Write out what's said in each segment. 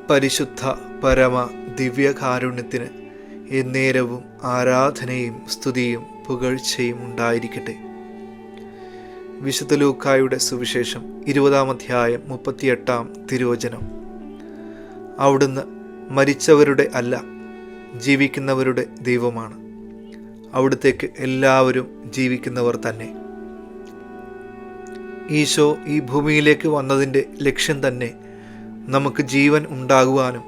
പരിശുദ്ധ പരമ ദിവ്യകാരുണ്യത്തിന് എന്നേരവും ആരാധനയും സ്തുതിയും പുകഴ്ചയും ഉണ്ടായിരിക്കട്ടെ. വിശുദ്ധ ലൂക്കായുടെ സുവിശേഷം 20-ാം അധ്യായം 38-ാം തിരുവചനം. അവിടുന്ന് മരിച്ചവരുടെ അല്ല, ജീവിക്കുന്നവരുടെ ദൈവമാണ്. അവിടുത്തേക്ക് എല്ലാവരും ജീവിക്കുന്നവർ തന്നെ. ഈശോ ഈ ഭൂമിയിലേക്ക് വന്നതിൻ്റെ ലക്ഷ്യം തന്നെ നമുക്ക് ജീവൻ ഉണ്ടാകുവാനും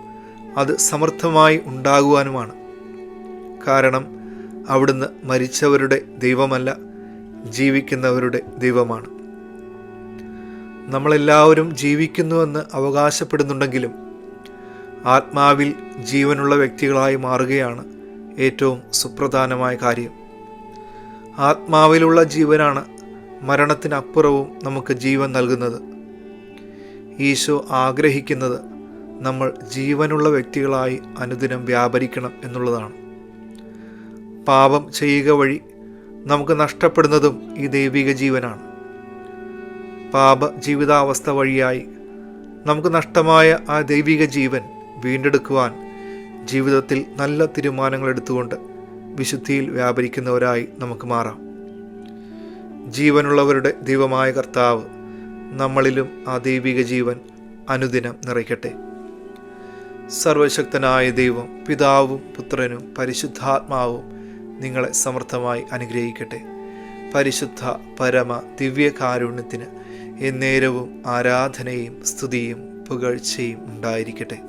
അത് സമർത്ഥമായി ഉണ്ടാകുവാനുമാണ്. കാരണം അവിടുന്ന് മരിച്ചവരുടെ ദൈവമല്ല, ജീവിക്കുന്നവരുടെ ദൈവമാണ്. നമ്മളെല്ലാവരും ജീവിക്കുന്നുവെന്ന് അവകാശപ്പെടുന്നുണ്ടെങ്കിലും ആത്മാവിൽ ജീവനുള്ള വ്യക്തികളായി മാറുകയാണ് ഏറ്റവും സുപ്രധാനമായ കാര്യം. ആത്മാവിലുള്ള ജീവനാണ് മരണത്തിനപ്പുറവും നമുക്ക് ജീവൻ നൽകുന്നത്. ഈശോ ആഗ്രഹിക്കുന്നത് നമ്മൾ ജീവനുള്ള വ്യക്തികളായി അനുദിനം വ്യാപരിക്കണം എന്നുള്ളതാണ്. പാപം ചെയ്യുക വഴി നമുക്ക് നഷ്ടപ്പെടുന്നതും ഈ ദൈവിക ജീവനാണ്. പാപ ജീവിതാവസ്ഥ വഴിയായി നമുക്ക് നഷ്ടമായ ആ ദൈവിക ജീവൻ വീണ്ടെടുക്കുവാൻ ജീവിതത്തിൽ നല്ല തീരുമാനങ്ങൾ എടുത്തുകൊണ്ട് വിശുദ്ധിയിൽ വ്യാപരിക്കുന്നവരായി നമുക്ക് മാറാം. ജീവനുള്ളവരുടെ ദൈവമായ കർത്താവ് നമ്മളിലും ആ ദൈവിക ജീവൻ അനുദിനം നിറയ്ക്കട്ടെ. സർവശക്തനായ ദൈവം, പിതാവും പുത്രനും പരിശുദ്ധാത്മാവും നിങ്ങളെ സമർത്ഥമായി അനുഗ്രഹിക്കട്ടെ. പരിശുദ്ധ പരമ ദിവ്യകാരുണ്യത്തിന് എന്നേരവും ആരാധനയും സ്തുതിയും പുകഴ്ചയും ഉണ്ടായിരിക്കട്ടെ.